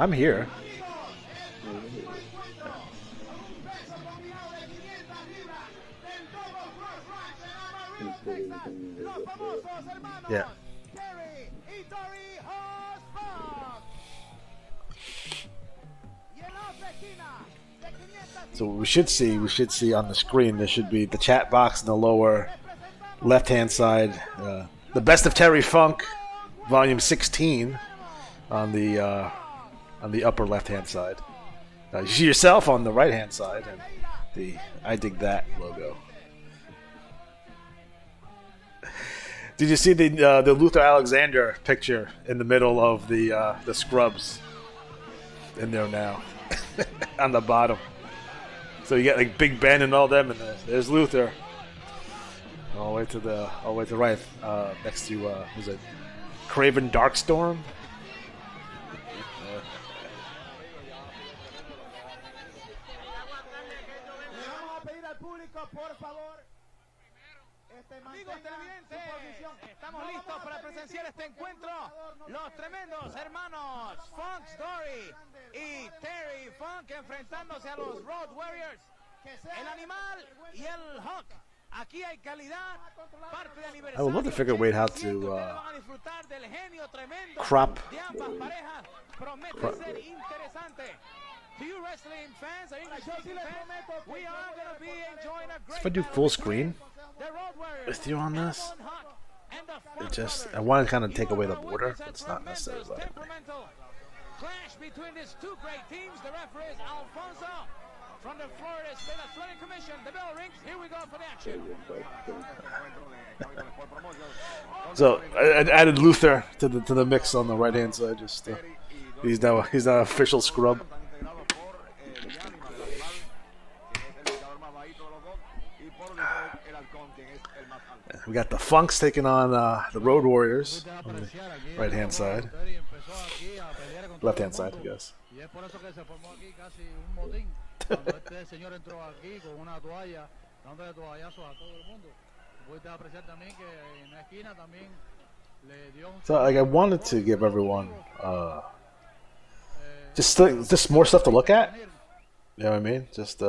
I'm here. Yeah. So we should see on the screen, there should be the chat box in the lower left-hand side. The Best of Terry Funk, Volume 16, on the upper left-hand side. You see yourself on the right-hand side, and the I Dig That logo. Did you see the Luther Alexander picture in the middle of the Scrubs? In there now, on the bottom. So you got like Big Ben and all them, and there's Luther. All the way to the right, next to was it Craven Darkstorm? Amigos televidentes, estamos listos para presenciar este encuentro. Los tremendos hermanos Funk Story y Terry Funk enfrentándose a los Road Warriors. El animal y el Hawk. Aquí hay calidad, parte de aniversario. I would love to figure out how to crop. To you wrestling fans, we are going to be enjoying a great If I do full screen with you on this, I want to kind of take away the border, but it's not necessarily letting me. Clash between these two great teams. The referee is Alfonso from the Florida State Athletic Commission. The bell rings. Here we go for the action. So I added Luther to the mix on the right hand side. Just he's now an official scrub. We got the Funks taking on the Road Warriors on the right hand side. Left hand side, I guess. So like I wanted to give everyone just more stuff to look at. You know what I mean? Just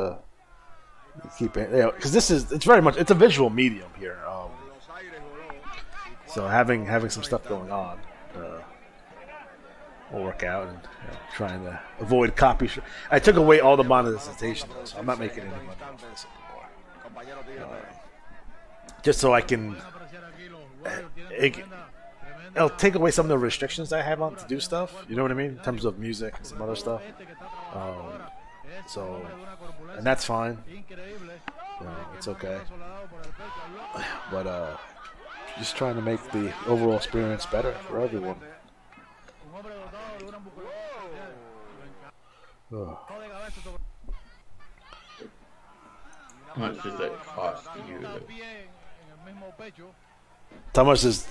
keep it, because it's very much a visual medium here. So having some stuff going on will work out, and trying to avoid copy. I took away all the monetization, so I'm not making any money off this anymore. Just so I can, it'll take away some of the restrictions I have on to do stuff. You know what I mean, in terms of music and some other stuff. So, and that's fine. It's okay. But just trying to make the overall experience better for everyone. How much does that cost you? How much is?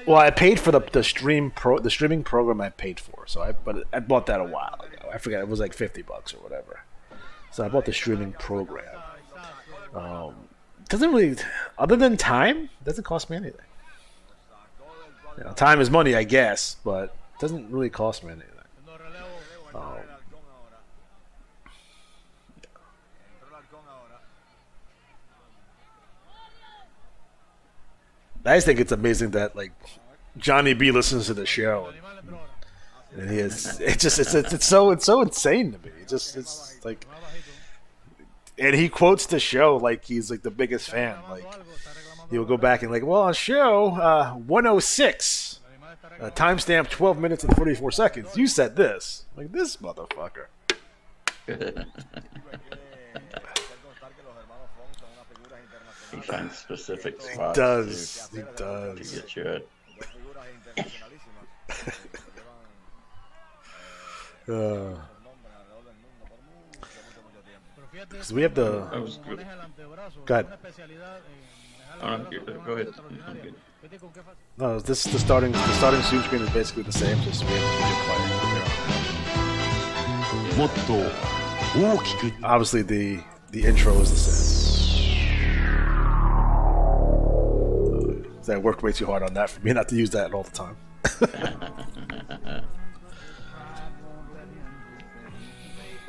Well, I paid for the streaming program I paid for. So I bought that a while ago. I forget, it was like $50 or whatever. So I bought the streaming program. Doesn't really, other than time, it doesn't cost me anything. Time is money, I guess, but it doesn't really cost me anything. I just think it's amazing that like Johnny B listens to the show, and it's so insane to me. It's like, and he quotes the show like he's like the biggest fan. Like he'll go back and like, well, on show 106, timestamp 12 minutes and 44 seconds. You said this, like this motherfucker. He finds specific spots. He does. To get you it. Because we have the. That was good. Go ahead. Go ahead. I'm good. No, the starting zoom screen is basically the same. Just we have to obviously the intro is the same. I worked way too hard on that for me not to use that all the time.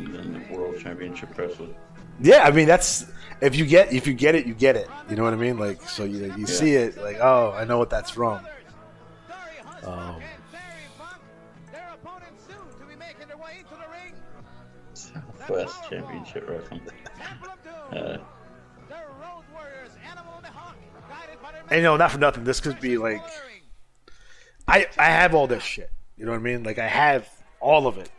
than the World Championship Wrestling. Yeah, I mean that's if you get it, you get it. You know what I mean? Like so you see it like, oh, I know what that's from. Their opponents soon to be making their way into the ring. Southwest Championship Wrestling. Temple of Doom. Uh, The Road Warriors, Animal and the Hawk, guided by their And not for nothing, this could be like I have all this shit. You know what I mean? Like I have all of it.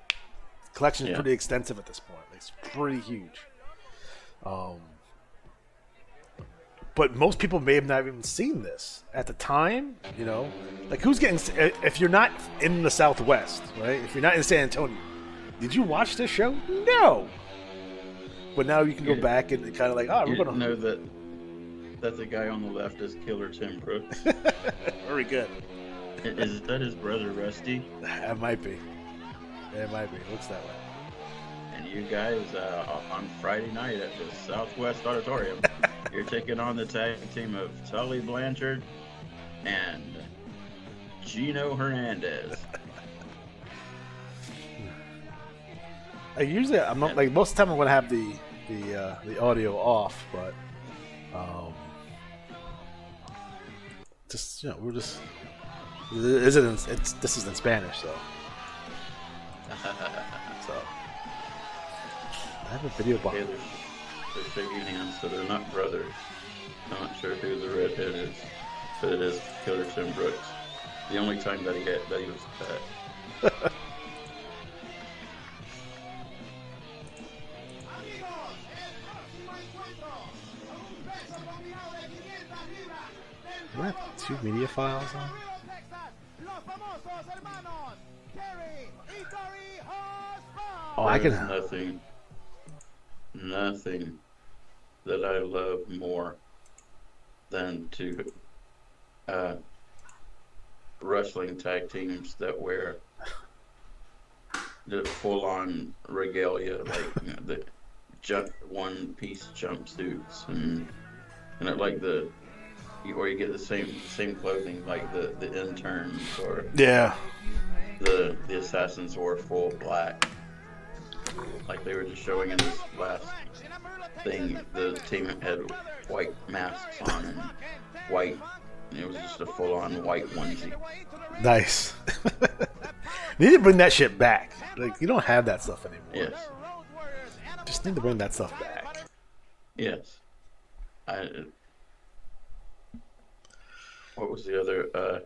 The collection is Yeah. pretty extensive at this point. It's pretty huge. But most people may have not even seen this at the time. You know, like who's getting? If you're not in the Southwest, right? If you're not in San Antonio, did you watch this show? No. But now you can go Yeah. back and kind of like, oh, you we're didn't gonna. know that the guy on the left is Killer Tim Brooks. Very good. Is that his brother Rusty? It might be. It might be. It looks that way. And you guys, on Friday night at the Southwest Auditorium, you're taking on the tag team of Tully Blanchard and Gino Hernandez. Like usually, I'm not like most of the time. I'm gonna have the audio off, but just we're just this is in Spanish, so I have a video box. Okay, they're shaking hands, so they're not brothers. I'm not sure who the redhead is, but it is Killer Tim Brooks. The only time that he was fat. Do I have two media files on? Los famosos hermanos, Terry y Tori Hosford. Oh, I There's can. nothing that I love more than to wrestling tag teams that wear the full-on regalia, like the one-piece jumpsuits, and like or you get the same clothing like the interns or Yeah. the assassins wore full black. Like they were just showing in this last thing, the team had white masks on and white. And it was just a full-on white onesie. Nice. They need to bring that shit back. Like you don't have that stuff anymore. Yes, Just need to bring that stuff back. yes. What was the other?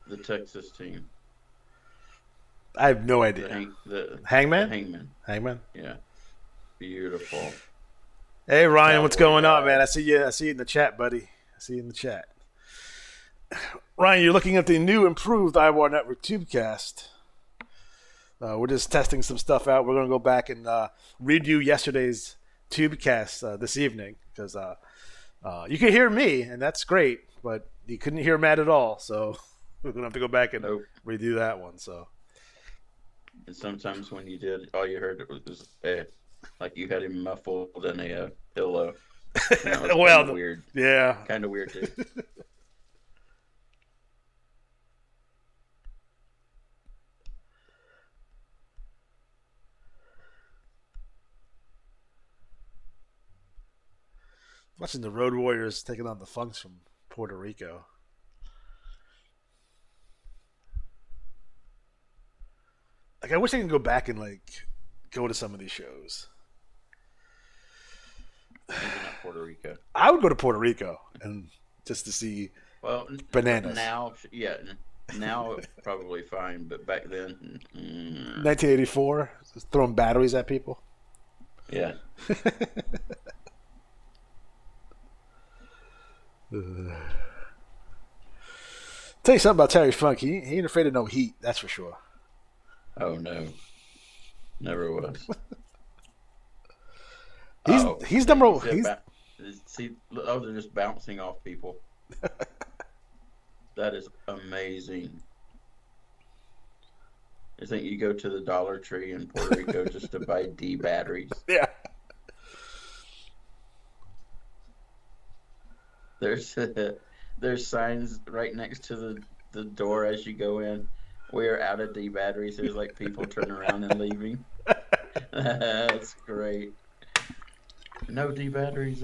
The Texas team. I have no The idea. Hangman. Hangman? Hangman? Yeah, beautiful. Hey Ryan, what's Cowboy going on, guy. man? I see you in the chat, buddy. I see you in the chat. Ryan, you're looking at the new improved iWar Network Tubecast. We're just testing some stuff out. We're going to go back and redo yesterday's Tubecast this evening because you could hear me, and that's great, but you couldn't hear Matt at all. So we're going to have to go back and Nope. redo that one. So And sometimes when you did, all you heard was like you had him muffled in a pillow. And that was Well, kinda weird. yeah, Kind of weird too. watching the Road Warriors taking on the Funks from Puerto Rico. Like, I wish I could go back and like go to some of these shows. Maybe not Puerto Rico. I would go to Puerto Rico and just to see Well, Bananas. Now, yeah, now it's probably fine, but back then, 1984, just throwing batteries at people. yeah. Tell you something about Terry Funk. He ain't afraid of no heat. That's for sure. Oh no, never was. He's number. See, He's they're just bouncing off people. That is amazing. I think you go to the Dollar Tree in Puerto Rico just to buy D batteries. yeah. There's signs right next to the door as you go in. we're out of D batteries. There's like people turning around and leaving. That's great. No D batteries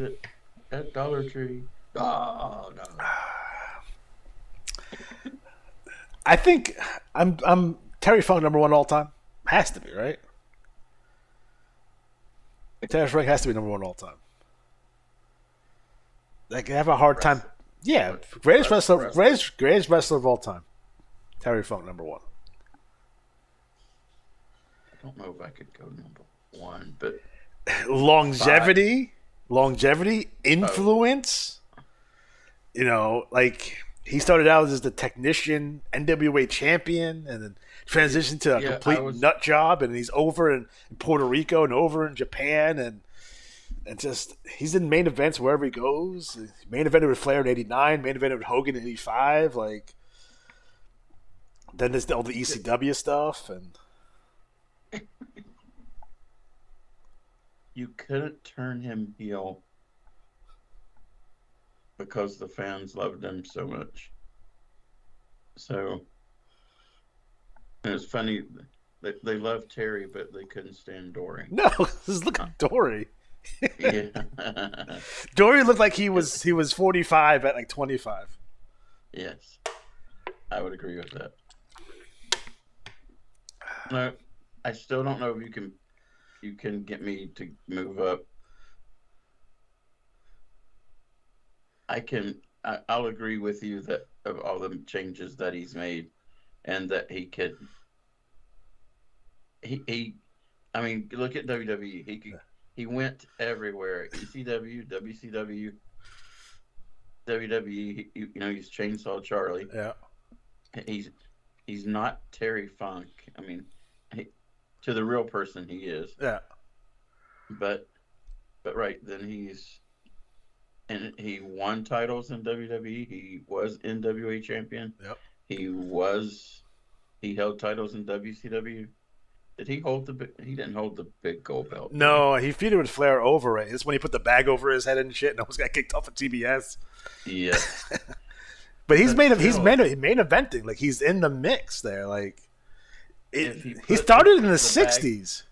at Dollar Tree. Oh no. I think I'm Terry Funk #1 all time. Has to be, right? Terry Funk has to be #1 all time. Like, I have a hard time. Yeah, greatest wrestler of all time. Terry Funk #1. I don't know if I could go #1, but longevity, influence. You know, like, he started out as the technician, NWA champion, and then transitioned to a complete nut job, and he's over in Puerto Rico and over in Japan, and just, he's in main events wherever he goes. Main evented with Flair in '89, main evented with Hogan in '85. Like, then there's all the ECW stuff, and you couldn't turn him heel because the fans loved him so much. So, and it's funny, they loved Terry, but they couldn't stand Dory. No, just look at Dory. Yeah. Dory looked like he was 45 at like 25. Yes, I would agree with that. No, I still don't know if you can get me to move up. I'll agree with you that of all the changes that he's made, and that he could. I mean, look at WWE. He went everywhere. ECW, WCW, WWE. He's Chainsaw Charlie. Yeah. He's not Terry Funk. I mean, to the real person, he is. Yeah. But right then he won titles in WWE. He was NWA champion. Yep. He held titles in WCW. Did he hold he didn't hold the big gold belt. No, he feuded with Flair over it. It's when he put the bag over his head and shit, and almost got kicked off of TBS. Yeah. But he's main eventing. Like, he's in the mix there. Like, he started in the '60s.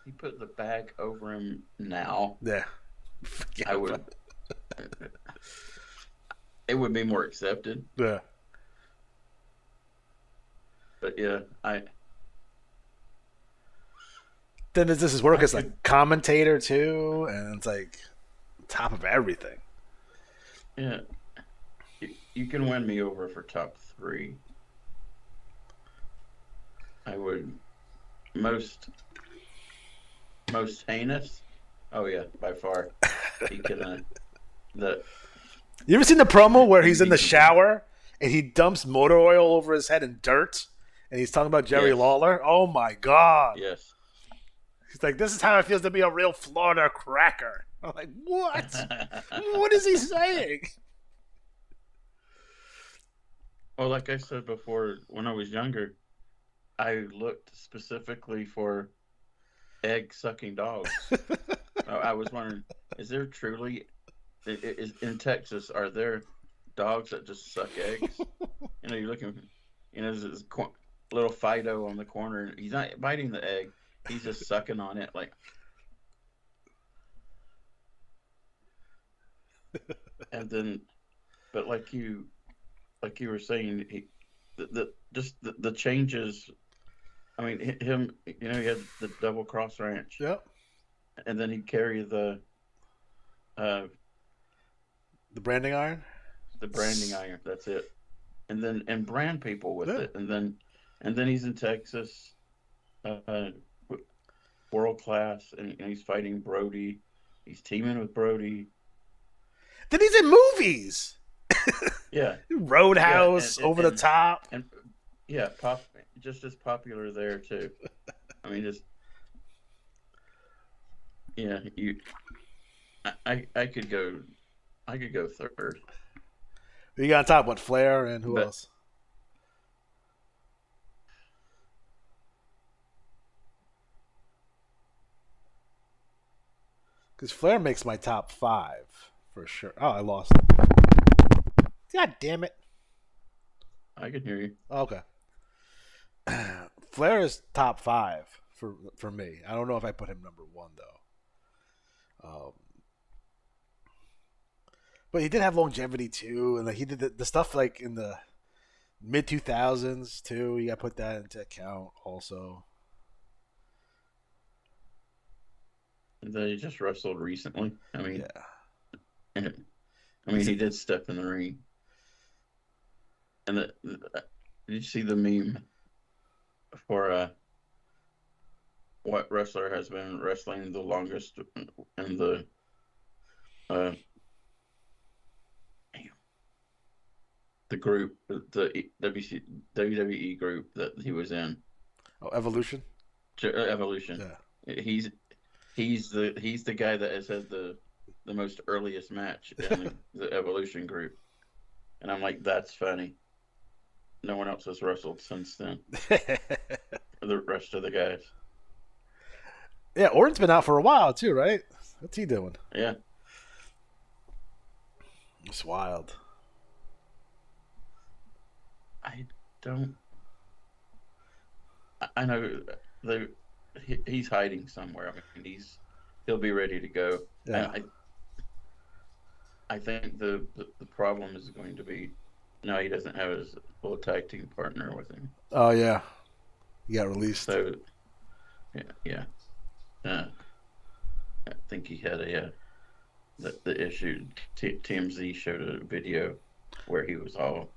He put the bag over him now. Yeah. I would. It would be more accepted. Yeah. But yeah, Then does this work as a commentator too, and it's like top of everything. Yeah, you can win me over for top 3. I would most heinous. Oh yeah, by far. He can. You ever seen the promo where he's in the shower and he dumps motor oil over his head and dirt, and he's talking about Jerry Lawler? Oh my God! Yes. He's like, "This is how it feels to be a real Florida cracker." I'm like, "What? What is he saying?" Well, like I said before, when I was younger, I looked specifically for egg-sucking dogs. I was wondering, is there truly, in Texas, are there dogs that just suck eggs? You're looking, there's this little Fido on the corner. He's not biting the egg. He's just sucking on it, like. And then, but like you were saying, the changes. I mean, him. He had the double cross ranch. Yep. And then he'd carry the branding iron. The branding iron. That's it. And brand people with it. And then he's in Texas, world class, and he's fighting Brody. He's teaming with Brody. Then he's in movies. Yeah. Roadhouse, Over the Top. And yeah, just as popular there too. I mean, just yeah, I could go third. You got on top, what, Flair and who else? Because Flair makes my top 5 for sure. Oh, I lost. God damn it. I can hear you. Okay. Flair is top 5 for me. I don't know if I put him number 1 though. But he did have longevity too, and like he did the stuff like in the mid 2000s too. You got to put that into account also. He just wrestled recently. I mean, Yeah. he did step in the ring. And did you see the meme for what wrestler has been wrestling the longest in the group, the WWE group that he was in? Oh, Evolution. Evolution. Yeah. He's the guy that has had the most earliest match in the Evolution group, and I'm like, that's funny. No one else has wrestled since then. The rest of the guys. Yeah, Orton's been out for a while too, right? What's he doing? Yeah. It's wild. I know he's hiding somewhere. I mean, he'll be ready to go. Yeah. I think the problem is going to be, no, he doesn't have his full tag team partner with him. Oh yeah, he got released. So yeah. I think he had the issue. TMZ showed a video where he was all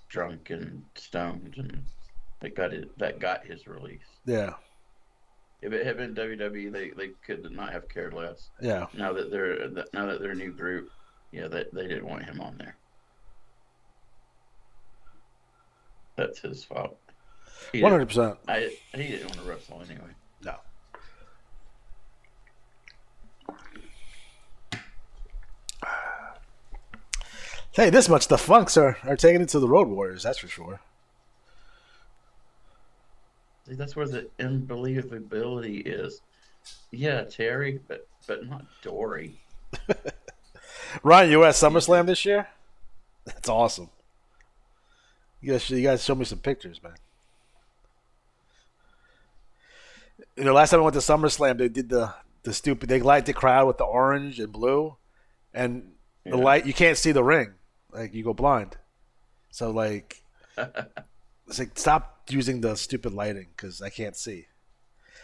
drunk and stoned, and that got his release. Yeah. If it had been WWE, they could not have cared less. Yeah. Now that they're a new group, yeah, they didn't want him on there. That's his fault. 100%. He didn't want to wrestle anyway. No. Hey, this much the Funks are taking it to the Road Warriors, that's for sure. See, that's where the unbelievability is. Yeah, Terry, but not Dory. Ryan, you were at SummerSlam this year? That's awesome. You guys show me some pictures, man. You know, last time I went to SummerSlam, they did the stupid. They light the crowd with the orange and blue, and the light. You can't see the ring, like you go blind. So like, it's like stop using the stupid lighting because I can't see.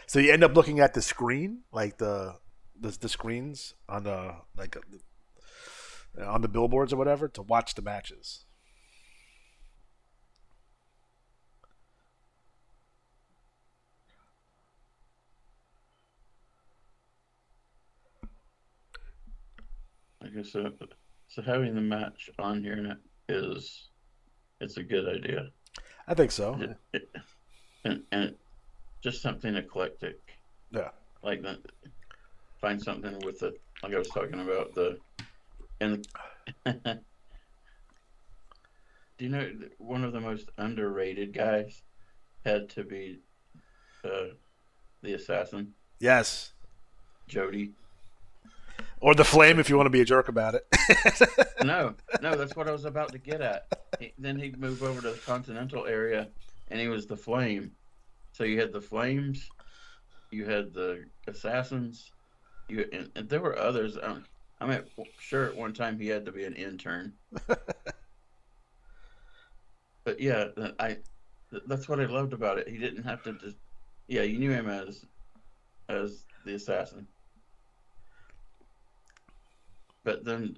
So you end up looking at the screen, like the screens on the on the billboards or whatever to watch the matches. I guess so having the match on here it's a good idea. I think so. And just something eclectic. Yeah. Like that. Find something with it. Like I was talking about do you know one of the most underrated guys had to be the Assassin? Yes. Jody. Or the Flame if you want to be a jerk about it. No, that's what I was about to get at. Then he'd move over to the Continental area, and he was the Flame. So you had the Flames, you had the Assassins, and there were others. I'm sure at one time he had to be an intern. But yeah, that's what I loved about it. He didn't have to just, you knew him as the Assassin. But then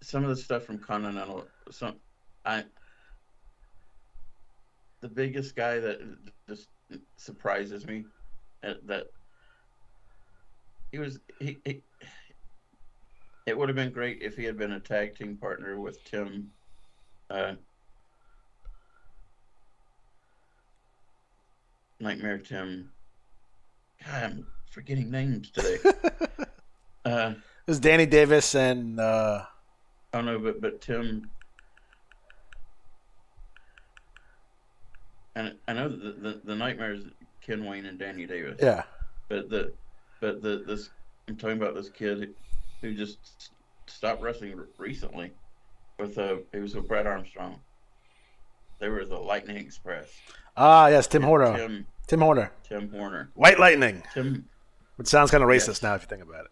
some of the stuff from Continental, the biggest guy that just surprises me, that he it would have been great if he had been a tag team partner with Tim. Nightmare Tim. God, I'm forgetting names today. It was Danny Davis and oh no, but Tim, and I know the Nightmares, Ken Wayne and Danny Davis. Yeah. But I'm talking about this kid who just stopped wrestling recently, He was with Brett Armstrong. They were the Lightning Express. Ah, yes, Tim And Horner. Tim Horner. Tim Horner. White Lightning. Tim. Which sounds kind of racist Yes. now if you think about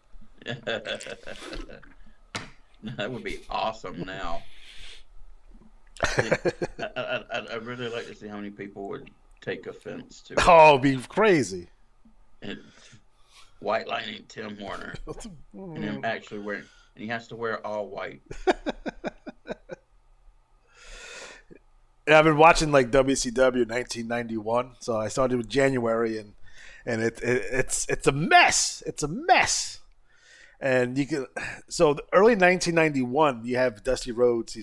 it. That would be awesome now. I'd really like to see how many people would take offense to it. Oh, it'd be crazy. And White Lightning Tim Horner. And him actually wearing, and he has to wear all white. And I've been watching like WCW 1991, so I started with January, and it's a mess. It's a mess. And you can the early 1991, you have Dusty Rhodes.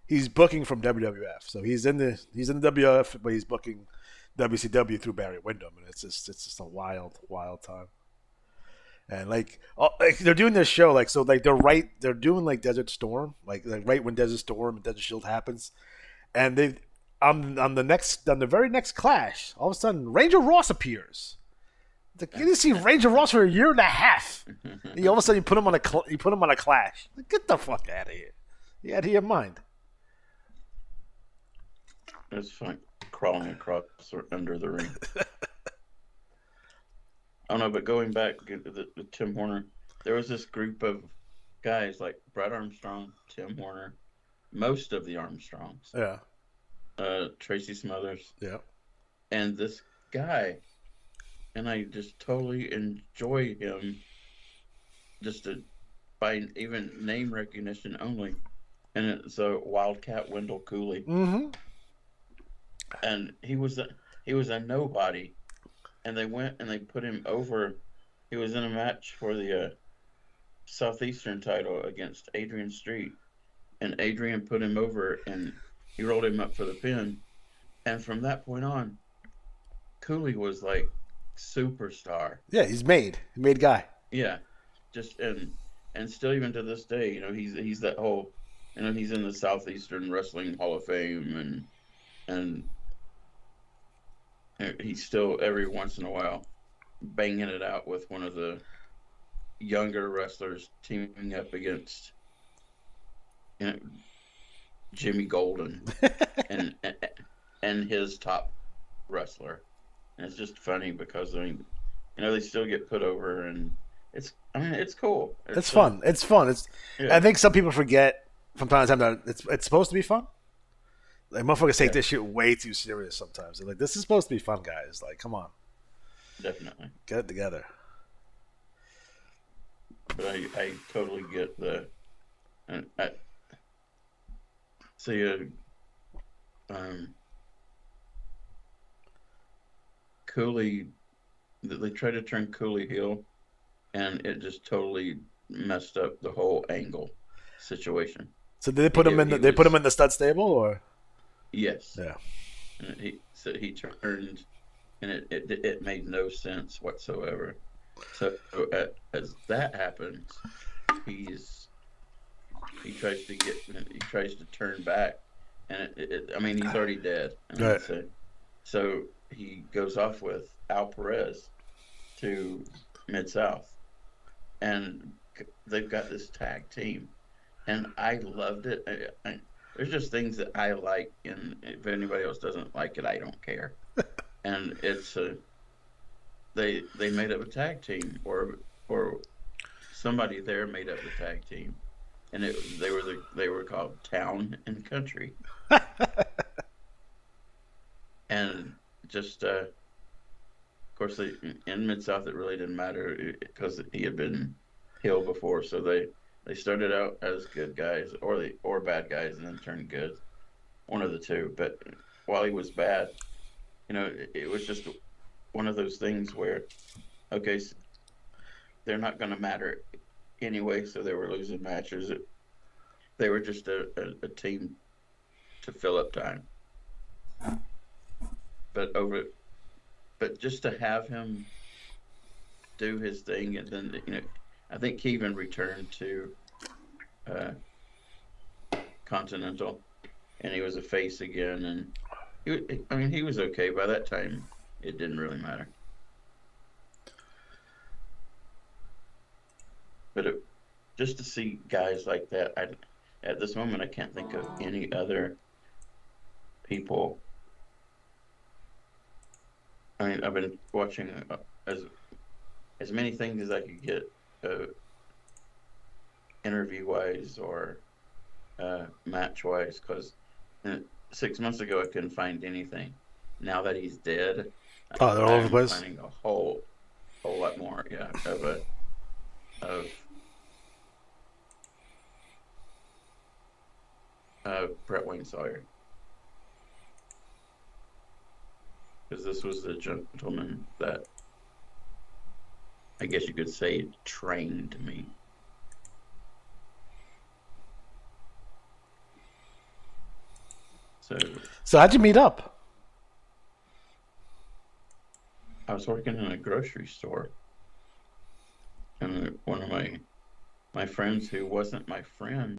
He's booking from WWF, so he's in the WWF, but he's booking WCW through Barry Windham, and it's just a wild time. And like they're doing this show they're doing like Desert Storm, like right when Desert Storm and Desert Shield happens, and they on the very next Clash, all of a sudden Ranger Ross appears. Like, you didn't see Ranger Ross for a year and a half. All of a sudden you put him on a Clash. Like, get the fuck out of here. You out of your mind. It's like crawling across or under the ring. I don't know, but going back to the Tim Horner, there was this group of guys like Brett Armstrong, Tim Horner, most of the Armstrongs, Yeah. Tracy Smothers, Yeah. and this guy, and I just totally enjoy him, by even name recognition only, and it's Wildcat Wendell Cooley. Mm-hmm. And he was a nobody, and they went and they put him over. He was in a match for the Southeastern title against Adrian Street, and Adrian put him over, and he rolled him up for the pin. And from that point on, Cooley was like superstar. Yeah, he's made guy. Yeah, just and still even to this day, he's that whole, he's in the Southeastern Wrestling Hall of Fame, and he's still every once in a while banging it out with one of the younger wrestlers, teaming up against Jimmy Golden and his top wrestler. And it's just funny because they still get put over, and it's cool. It's fun. It's fun. Yeah. I think some people forget from time to time that it's supposed to be fun. Like, motherfuckers take this shit way too serious sometimes. They're like, this is supposed to be fun, guys. Like, come on. Definitely. Get it together. But I totally get the... Cooley... They tried to turn Cooley heel, and it just totally messed up the whole angle situation. So did they put him in the stud stable, or? Yes. Yeah. And he turned, and it made no sense whatsoever. So as that happens, he tries to turn back, and he's already dead. Right. So he goes off with Al Perez to Mid-South, and they've got this tag team, and I loved it. There's just things that I like, and if anybody else doesn't like it, I don't care. And it's they made up a tag team, or somebody there made up the tag team, and they were called Town and Country, and just of course in Mid-South it really didn't matter because he had been heel before, so they started out as good guys or bad guys and then turned good, one of the two. But while he was bad, it was just one of those things where, okay, so they're not going to matter anyway, so they were losing matches. They were just a team to fill up time. But just to have him do his thing, and then I think he even returned to Continental, and he was a face again, and he was okay by that time. It didn't really matter. But just to see guys like that, at this moment, I can't think of any other people. I mean, I've been watching as many things as I could get, interview-wise or match-wise, because 6 months ago I couldn't find anything. Now that he's dead, Oh, they're all over the I'm place. finding a whole lot more, yeah, of Brett Wayne Sawyer, because this was the gentleman that, I guess you could say, trained me. So how'd you meet up? I was working in a grocery store, and one of my friends who wasn't my friend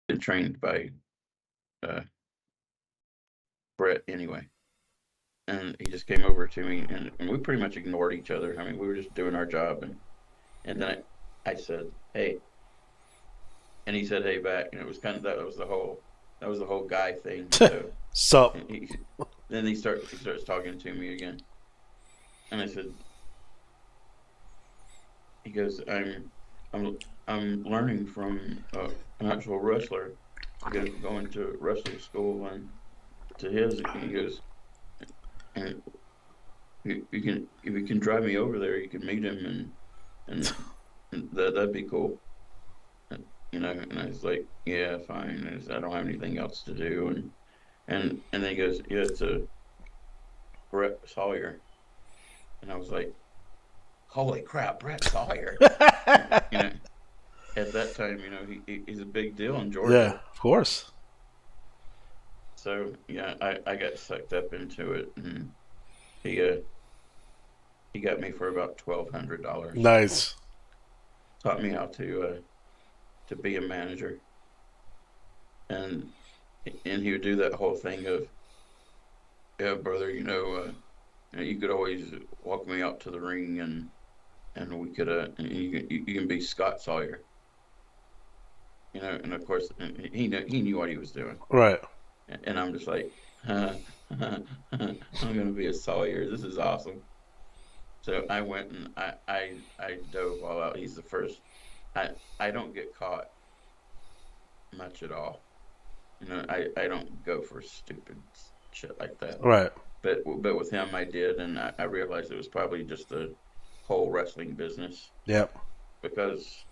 been trained by uh, Brett anyway. And he just came over to me, and we pretty much ignored each other. I mean, we were just doing our job, and then I said, "Hey," and he said, "Hey," back, and it was kind of that was the whole guy thing. So Sup? then he starts talking to me again, and I said, he goes, I'm learning from an actual wrestler, going to wrestling school, and to his, and he goes, and you can, if you can drive me over there, you can meet him, and that'd be cool. And, and I was like, yeah, fine. I don't have anything else to do, and then he goes, yeah, it's a Brett Sawyer, and I was like, holy crap, Brett Sawyer. At that time, he's a big deal in Georgia. Yeah, of course. So yeah, I got sucked up into it, and he got me for about $1,200. Nice. Taught me how to be a manager, and he would do that whole thing of, yeah, brother, you could always walk me out to the ring, and we could you can be Scott Sawyer, and of course he knew what he was doing. Right. And I'm just like, I'm gonna be a Sawyer. This is awesome. So I went and I dove all out. He's the first. I don't get caught much at all. I don't go for stupid shit like that. Right. But with him I did, and I realized it was probably just the whole wrestling business. Yep. Because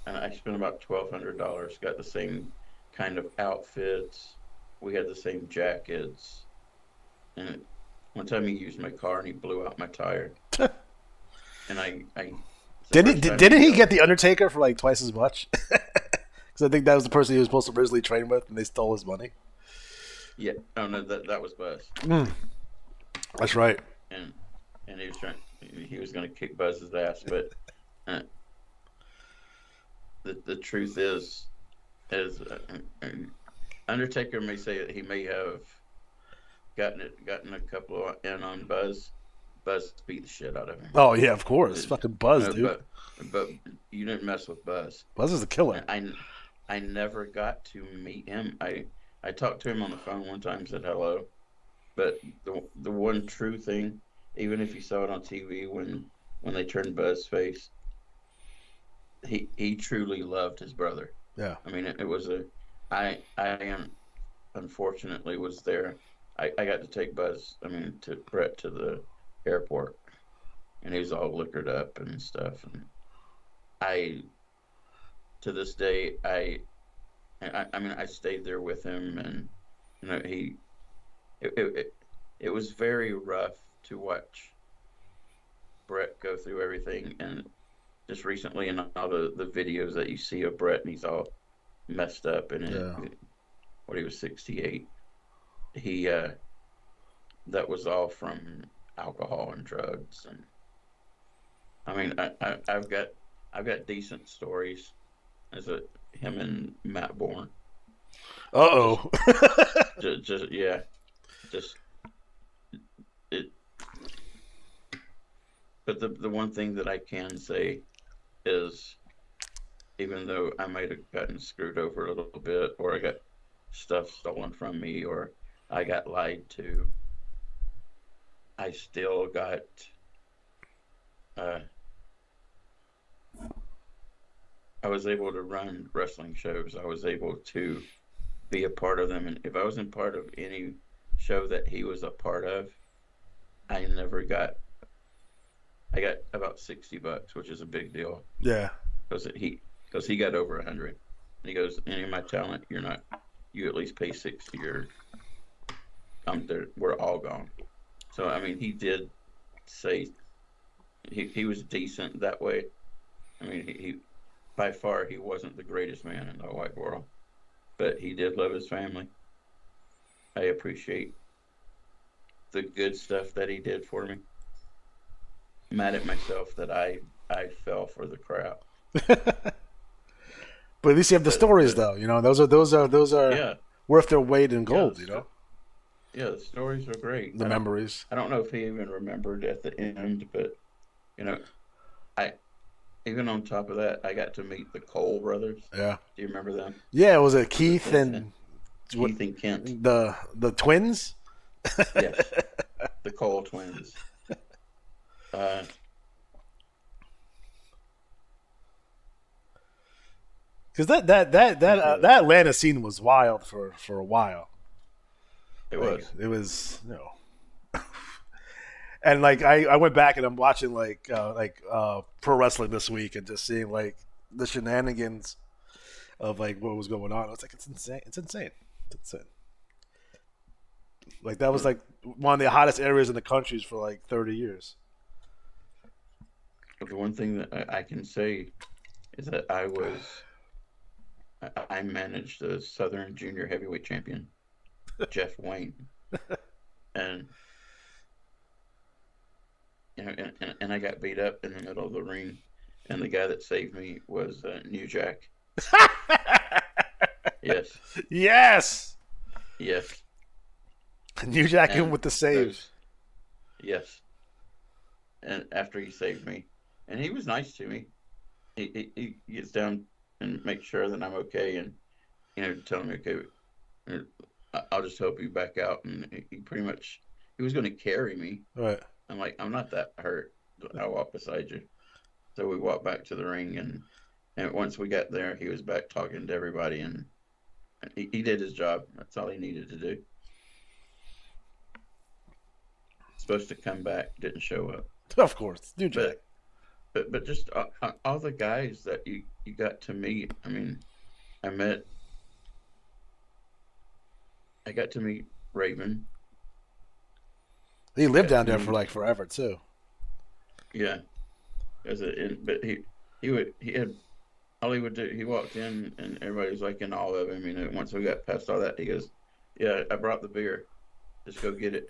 I spent about $1,200. Got the same kind of outfits. We had the same jackets, and one time he used my car and he blew out my tire. And didn't he get the Undertaker for like twice as much? Because I think that was the person he was supposed to originally train with, and they stole his money. Yeah, oh no, that was Buzz. That's right. And he was going to kick Buzz's ass, but the truth is Undertaker may say that he may have gotten a couple in on Buzz. Buzz beat the shit out of him. Oh yeah, of course. Fucking Buzz, dude. But you didn't mess with Buzz. Buzz is the killer. I never got to meet him. I talked to him on the phone one time, said hello. But the one true thing, even if you saw it on TV when they turned Buzz's face, he truly loved his brother. Yeah. I mean, it was I unfortunately was there. I got to take Brett to the airport, and he was all liquored up and stuff. And to this day, I stayed there with him, and it was very rough to watch Brett go through everything. And just recently, in all the videos that you see of Brett, and he's all messed up, and he was 68. He that was all from alcohol and drugs. And I mean, I've got decent stories. him and Matt Bourne. Uh-oh. Just it. But the one thing that I can say is, even though I might have gotten screwed over a little bit, or I got stuff stolen from me, or I got lied to, I still got I was able to run wrestling shows. I was able to be a part of them, and if I wasn't part of any show that he was a part of, I never got. I got about $60, which is a big deal. Yeah. Because he got over 100. And he goes, any of my talent, you're not. You at least pay 60, or we're all gone. So I mean, he did say he was decent that way. I mean, he by far he wasn't the greatest man in the white world, but he did love his family. I appreciate the good stuff that he did for me. Mad at myself that I fell for the crap. But at least you have the stories, though. You know, those are worth their weight in gold. You know. Yeah, the stories are great. The memories. I don't know if he even remembered at the end, but you know, even on top of that, I got to meet the Cole brothers. Yeah. Do you remember them? Yeah, was it Keith and Kent? The twins? Yes, the Cole twins. Because that Atlanta scene was wild for a while. It was. It was, you know. And like I went back and I'm watching pro wrestling this week and just seeing like the shenanigans of like what was going on. I was like, it's insane. It's insane. Like that was like one of the hottest areas in the country for like 30 years. The one thing that I can say is that I managed the Southern Junior Heavyweight Champion, Jeff Wayne, and you know, and I got beat up in the middle of the ring, and the guy that saved me was New Jack. Yes. New Jack in with the save. Yes. And after he saved me, and he was nice to me. He gets down and makes sure that I'm okay, and you know, telling me, okay, I'll just help you back out. And he was going to carry me. Right. I'm like, I'm not that hurt. I'll walk beside you. So we walked back to the ring, and once we got there, he was back talking to everybody, and he did his job. That's all he needed to do. Supposed to come back, didn't show up. Of course, New Jack. But just all the guys that you got to meet. I mean, I got to meet Raven. He lived down there for like forever too. Yeah, but he had all he would do. He walked in and everybody was like in awe of him. You know, once we got past all that, he goes, "Yeah, I brought the beer. Just go get it."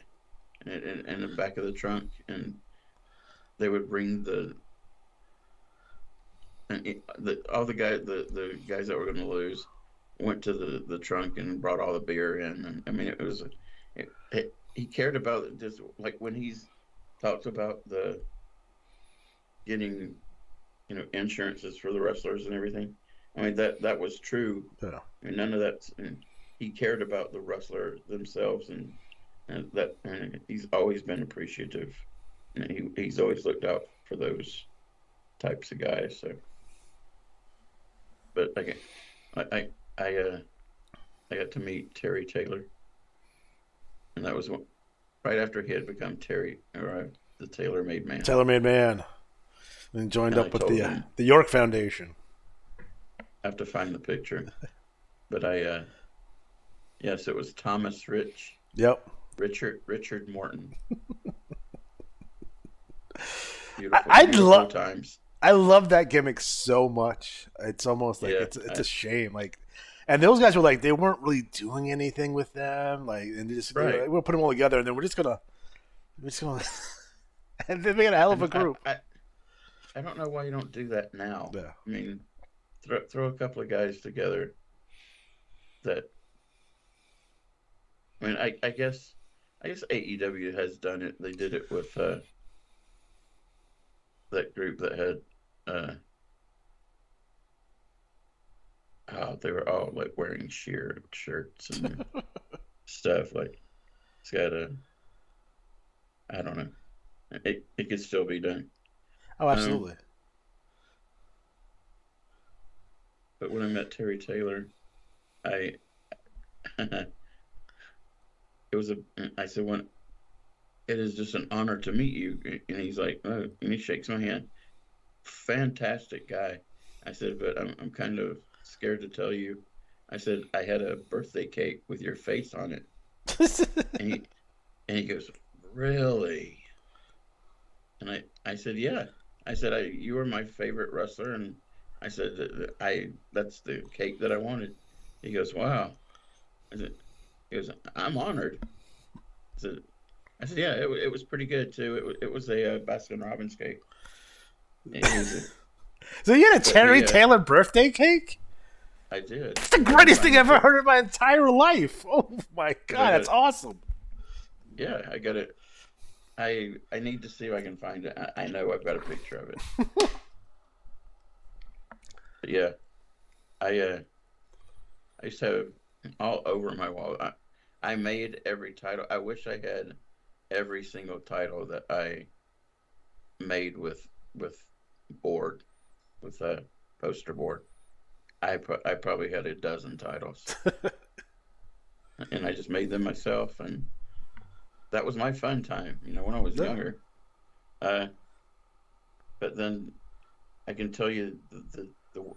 In the back of the trunk, and they would bring all the guys that were going to lose went to the trunk and brought all the beer in. And I mean, it was he cared about it, just like when he's talked about the getting, you know, insurances for the wrestlers and everything. I mean, that was true. Yeah. I mean, none of that. He cared about the wrestler themselves, and that, I mean, he's always been appreciative. And he's always looked out for those types of guys. So, but I got to meet Terry Taylor, and that was right after he had become the Taylor Made Man. Taylor Made Man, and joined up with the York Foundation. I have to find the picture, but yes, it was Thomas Rich. Yep. Richard Morton. I love that gimmick so much. It's almost like it's a shame. Like, and those guys were like, they weren't really doing anything with them. Like, and we'll put them all together, and then we're just gonna, and they made a hell of a group. I don't know why you don't do that now. Yeah. I mean, throw a couple of guys together that. I mean, I guess AEW has done it. They did it with that group that had they were all like wearing sheer shirts and stuff. Like it's got I don't know. It could still be done. Oh, absolutely. But when I met Terry Taylor, I I said, when it is just an honor to meet you. And he's like, oh, and he shakes my hand. Fantastic guy. I said, but I'm kind of scared to tell you. I said, I had a birthday cake with your face on it. and he goes, really? And I said, yeah. I said, you were my favorite wrestler. And I said, that's the cake that I wanted. He goes, wow. He goes, I'm honored. I said, yeah, it was pretty good too. It was a Baskin Robbins cake. So you had a Terry Taylor birthday cake? I did. It's the greatest thing I've ever heard in my entire life. Oh my god, that's awesome. Yeah, I got it. I need to see if I can find it. I know I've got a picture of it. But yeah, I used to have all over my wall. I made every title. I wish I had every single title that I made with board, with a poster board. I probably had a dozen titles, and I just made them myself, and that was my fun time, when I was younger. But then I can tell you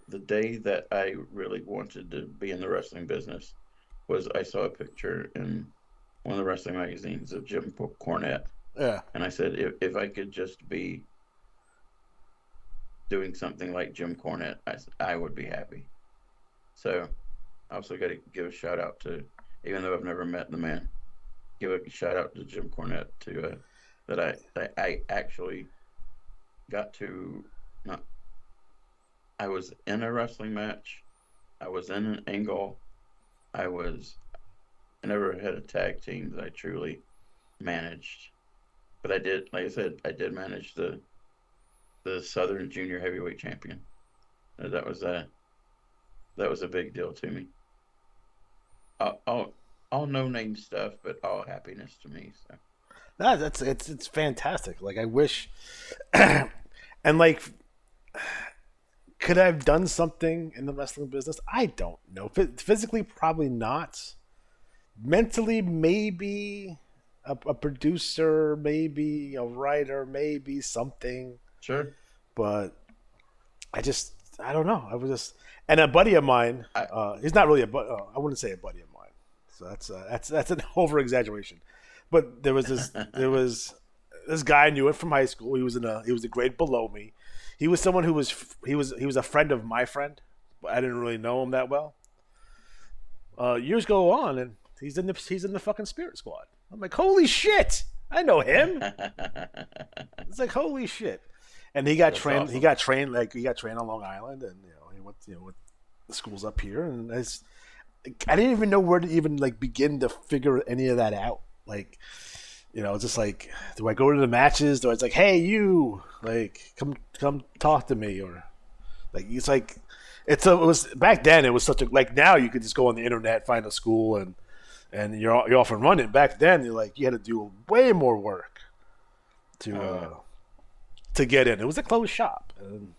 the day that I really wanted to be in the wrestling business was I saw a picture in one of the wrestling magazines of Jim Cornette. Yeah. And I said, if I could just be doing something like Jim Cornette, I would be happy. So I also got to give a shout out to, even though I've never met the man, give a shout out to Jim Cornette that I actually got to. I was in a wrestling match. I was in an angle. I never had a tag team that I truly managed, but I did. Like I said, I did manage the Southern Junior Heavyweight Champion. That was a big deal to me. All no name stuff, but all happiness to me. So. No, it's fantastic. Like I wish, and like, could I have done something in the wrestling business? I don't know. Physically, probably not. Mentally, maybe a producer, maybe a writer, maybe something. Sure. But I don't know. And a buddy of mine. He's not really I wouldn't say a buddy of mine. So that's an over exaggeration. But there was this guy I knew it from high school. He was a grade below me. He was someone who was a friend of my friend, but I didn't really know him that well. Years go on, and he's in the fucking Spirit Squad. I'm like, holy shit! I know him. It's like holy shit. And he got trained. Awesome. He got trained on Long Island, and he went with the schools up here, and I didn't even know where to even begin to figure any of that out. Like, it's just like, do I go to the matches? Do I like, hey, you, come talk to me, or it's like, it was back then. It was such a now you could just go on the internet, find a school, and you're off and running. Back then, you had to do way more work to get in. It was a closed shop, and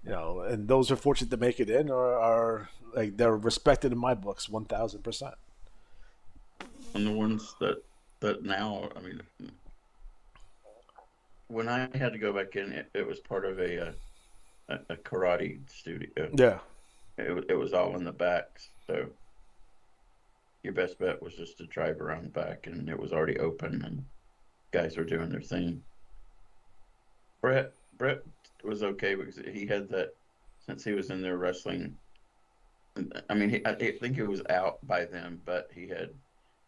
and those who are fortunate to make it in are they're respected in my books 1,000%. And the ones that now, I mean, when I had to go back in, it was part of a karate studio. Yeah, it was all in the back, so your best bet was just to drive around back, and it was already open, and guys were doing their thing. Brett was okay because he had that, since he was in there wrestling. I mean, I think he was out by then, but he had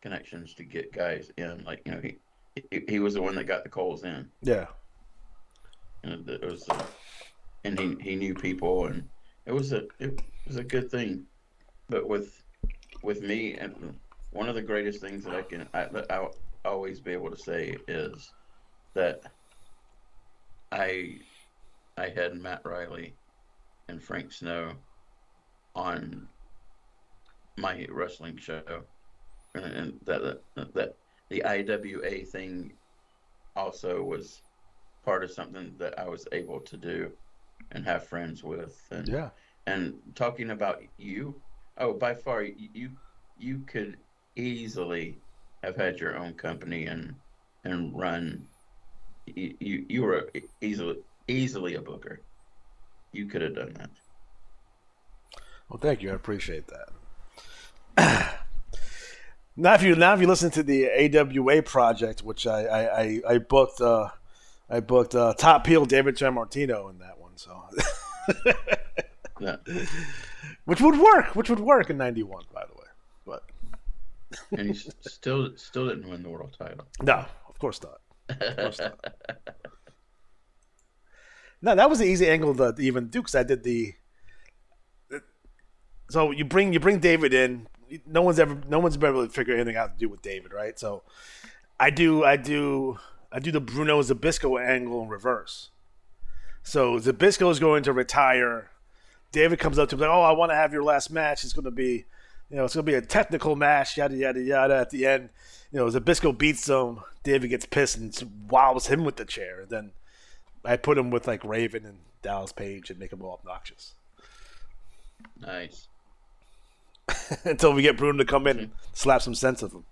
connections to get guys in. He was the one that got the Coles in. Yeah. And it was, and he knew people, and it was a good thing, but with me, and one of the greatest things that I'll always be able to say is that I I had Matt Riley and Frank Snow on my wrestling show, and that the IWA thing also was part of something that I was able to do and have friends with, Yeah. and talking about you, oh, by far you could easily have had your own company and run. You were easily a booker. You could have done that. Well, thank you. I appreciate that. Now, if you listen to the AWA project, which I booked Top Peel David Gianmartino in that one, so Yeah. which would work in '91, by the way. But And he still didn't win the world title. no, of course not. Of course not. No, that was an easy angle to even do because I did the. So you bring David in. No one's ever been able to figure anything out to do with David, right? So I do the Bruno Zbyszko angle in reverse. So Zbyszko is going to retire. David comes up to him like, "Oh, I want to have your last match. It's going to be, it's going to be a technical match. Yada yada yada." At the end, Zbyszko beats him. David gets pissed and wobbles him with the chair. Then I put him with like Raven and Dallas Page and make them all obnoxious. Nice. Until we get Bruno to come in and slap some sense of him.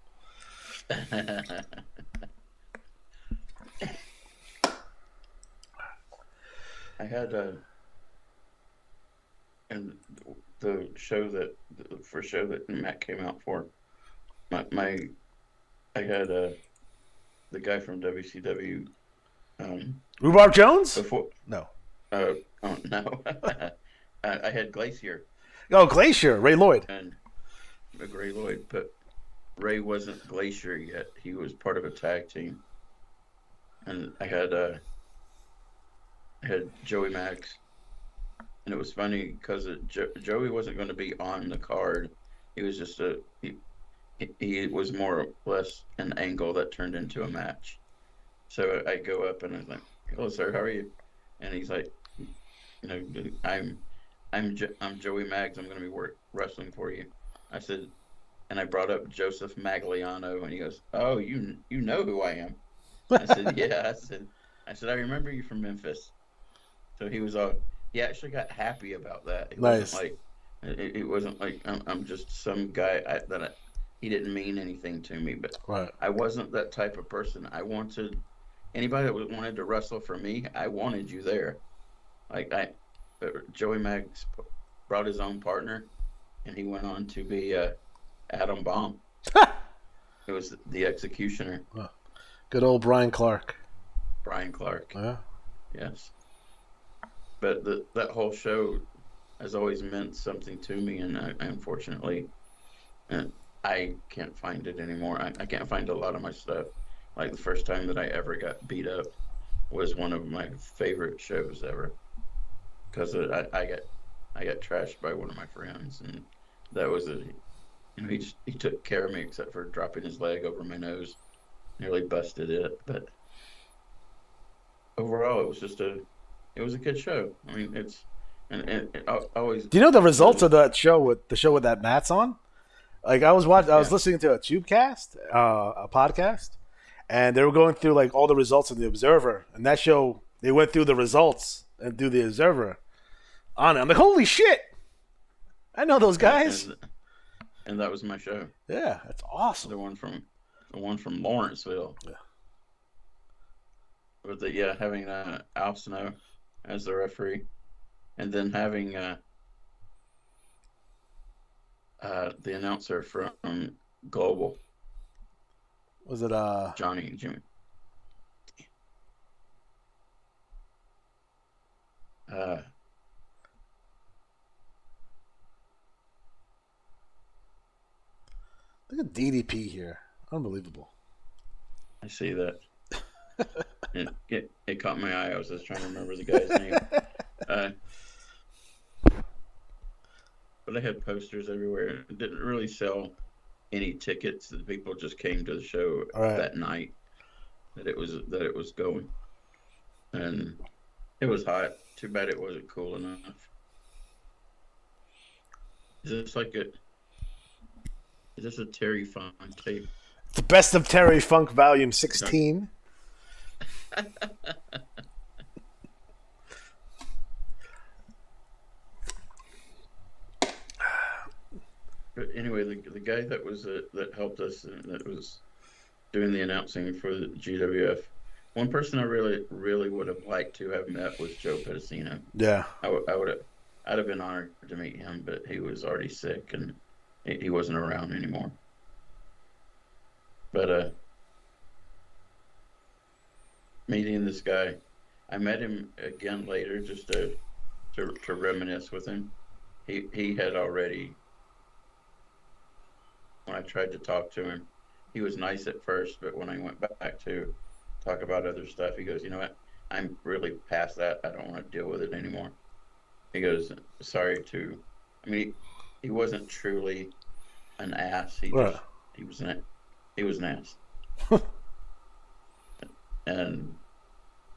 I had and the first show that Matt came out for, I had the guy from WCW Rhubarb Jones? before. No. Oh no, I had Glacier Oh, Glacier, Ray Lloyd. and Ray Lloyd, but Ray wasn't Glacier yet. He was part of a tag team, and I had Joey Max, and it was funny because Joey wasn't going to be on the card. He was just he was more or less an angle that turned into a match. So I go up and I was like, "Hello, sir. How are you?" And he's like, I'm Joey Mags. I'm going to be wrestling for you." I said, and I brought up Joseph Magliano, and he goes, "Oh, you know who I am?" I said, "Yeah." I said, "I remember you from Memphis." So he actually got happy about that. It Nice. wasn't like I'm just some guy he didn't mean anything to me, but Right. I wasn't that type of person. I wanted anybody that wanted to wrestle for me. I wanted you there. Joey Mags brought his own partner, and he went on to be Adam Bomb. It was the Executioner, Good old Brian Clark. Brian Clark. Yeah. Yes. But that whole show has always meant something to me, and I unfortunately, I can't find it anymore. I can't find a lot of my stuff. Like the first time that I ever got beat up was one of my favorite shows ever, because I got trashed by one of my friends, and that was he took care of me except for dropping his leg over my nose, nearly busted it. But overall, it was a good show. I mean, always. Do you know the results of that show with that Matt's on? Like I was listening to a Tubecast, a podcast, and they were going through like all the results of the Observer, and that show they went through the results and do the Observer on it. I'm like, holy shit! I know those guys. And that was my show. Yeah, that's awesome. The one from Lawrenceville. Yeah. With having Al Snow as the referee, and then having the announcer from Global. Was it Jimmy? Look at DDP here. Unbelievable. I see that. It caught my eye. I was just trying to remember the guy's name. but they had posters everywhere. It didn't really sell any tickets. The people just came to the show All right. that night that it was going, and it was hot. Too bad it wasn't cool enough. Is this like a? Is this a Terry Funk tape? The Best of Terry Funk Volume 16. But anyway, the guy that was that helped us that was doing the announcing for the GWF. One person I really would have liked to have met was Joe Pedicino. Yeah. I'd have been honored to meet him, but he was already sick and he wasn't around anymore. But meeting this guy, I met him again later just to reminisce with him. He had already, when I tried to talk to him, he was nice at first, but when I went back to talk about other stuff, he goes, "You know what? I'm really past that. I don't want to deal with it anymore." He goes, "Sorry to," I mean, he wasn't truly an ass. He was an ass. And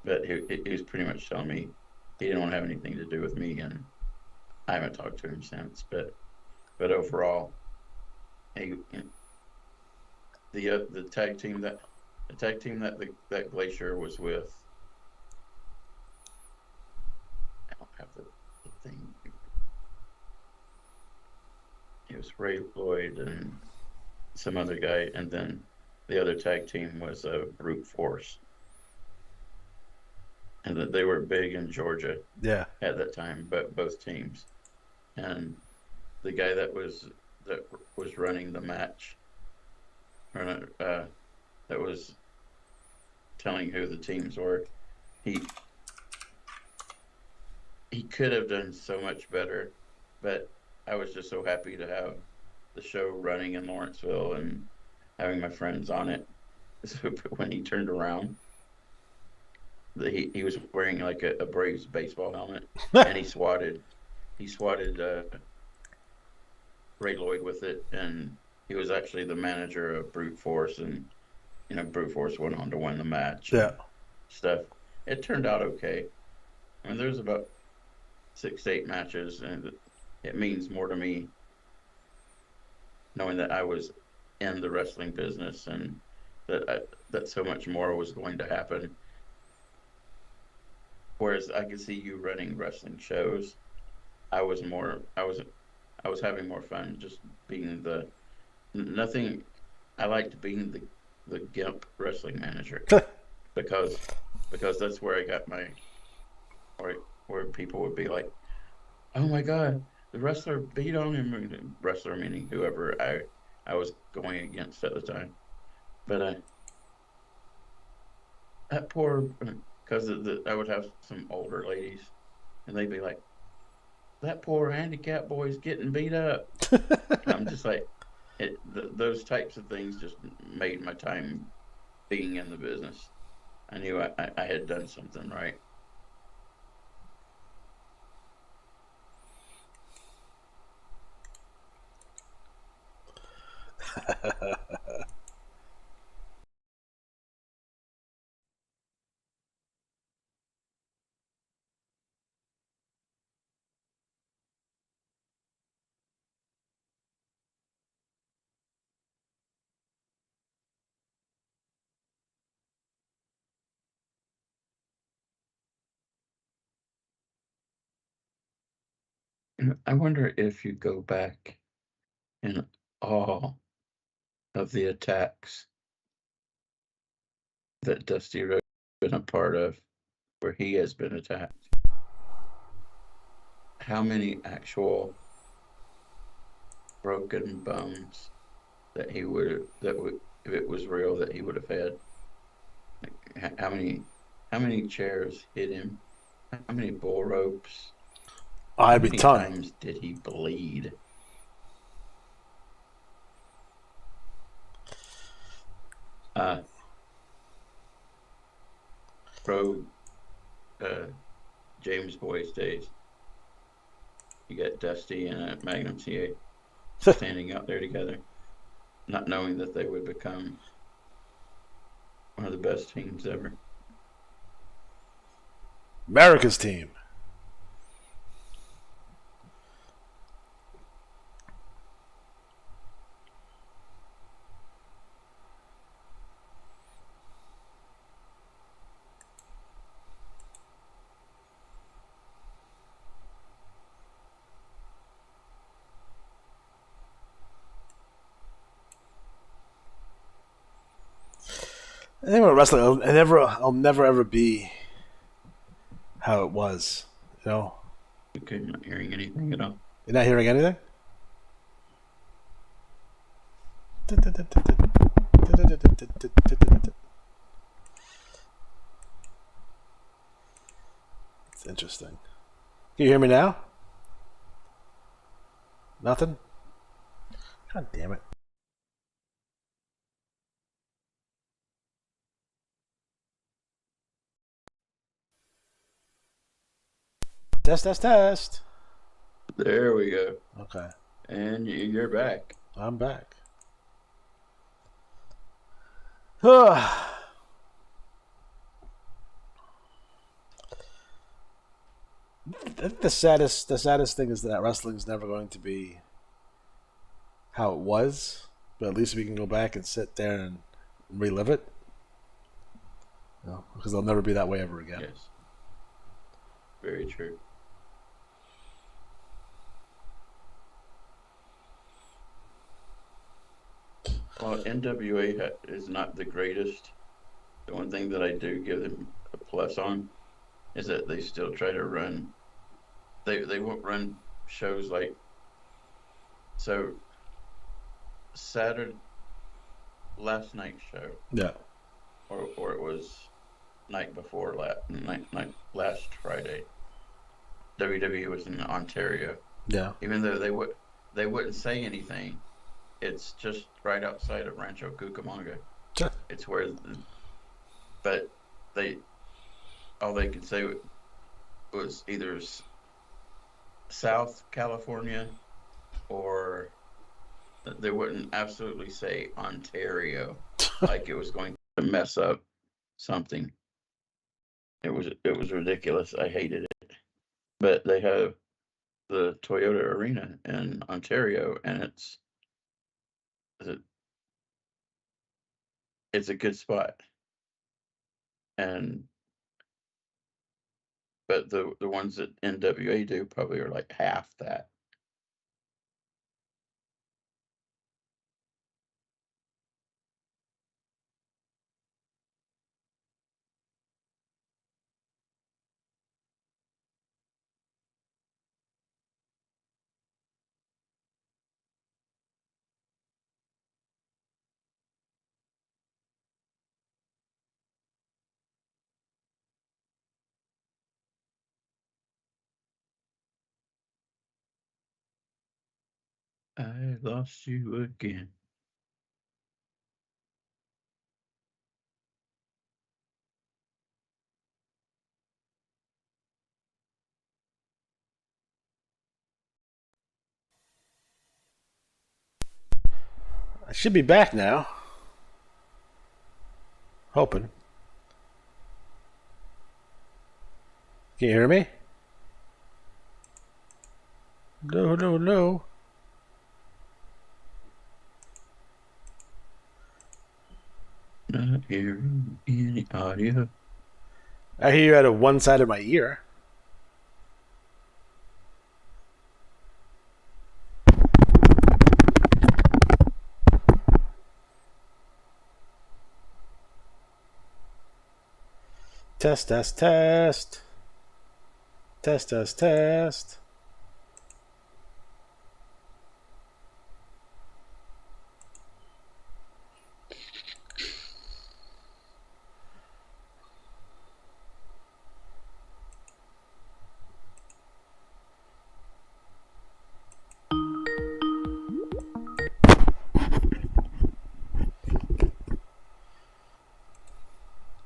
but he was pretty much telling me he didn't want to have anything to do with me, and I haven't talked to him since. But overall, the tag team that that Glacier was with. I don't have the thing. It was Ray Lloyd and some other guy, and then the other tag team was Brute Force, and that they were big in Georgia. Yeah. At that time, but both teams, and the guy that was running the match, that was telling who the teams were, he could have done so much better, but I was just so happy to have the show running in Lawrenceville and having my friends on it. So when he turned around, he was wearing like a Braves baseball helmet, and he swatted Ray Lloyd with it, and he was actually the manager of Brute Force, and Brute Force went on to win the match. Yeah. Stuff. It turned out okay. I mean, there's about 6 to 8 matches, and it means more to me knowing that I was in the wrestling business and that so much more was going to happen. Whereas I could see you running wrestling shows, I was having more fun just being nothing. I liked being the Gimp wrestling manager because that's where I got my where people would be like, "Oh my God, the wrestler beat on him." Wrestler meaning whoever I was going against at the time. But that poor, because I would have some older ladies, and they'd be like, "That poor handicapped boy's getting beat up." I'm just like, those types of things just made my time being in the business. I knew I had done something right. I wonder if you go back in all of the attacks that Dusty Rhodes has been a part of, where he has been attacked, how many actual broken bones that if it was real, that he would have had? Like, how many chairs hit him? How many bull ropes? How I'd be many ton. times did he bleed? Pro James Boyce days. You got Dusty and Magnum TA standing out there together, not knowing that they would become one of the best teams ever. America's team. I think about wrestling, I'll never ever be how it was. You know, Okay, I'm not hearing anything at all. you're not hearing anything. It's interesting. Can you hear me now? Nothing. God damn it. Test. There we go. Okay, And you're back. I'm back. I think the saddest thing is that wrestling's never going to be how it was, but at least we can go back and sit there and relive it. You know, because they'll never be that way ever again. Yes. Very true. Well, NWA is not the greatest. The one thing that I do give them a plus on is that they still try to run. They won't run shows like, so Saturday, last night's show, Yeah. or it was night before last Friday. WWE was in Ontario. Yeah. Even though they wouldn't say anything. It's just right outside of Rancho Cucamonga. Sure. It's where, but all they could say was either South California, or they wouldn't absolutely say Ontario, like it was going to mess up something. It was ridiculous. I hated it. But they have the Toyota Arena in Ontario, and it's a good spot. But the ones that NWA do probably are like half that. I lost you again. I should be back now. Hoping. Can you hear me? No. Not hearing any audio. I hear you out of one side of my ear. Test.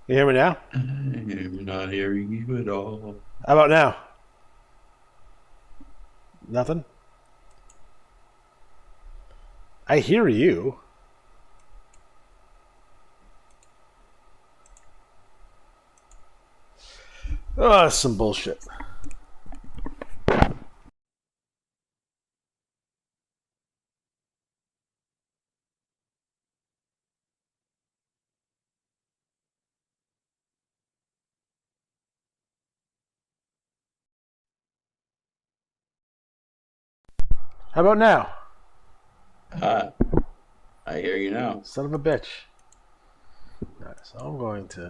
You hear me now? I'm not hearing you at all. How about now? Nothing? I hear you. Oh, that's some bullshit. How about now? I hear you now. Son of a bitch. Alright, so I'm going to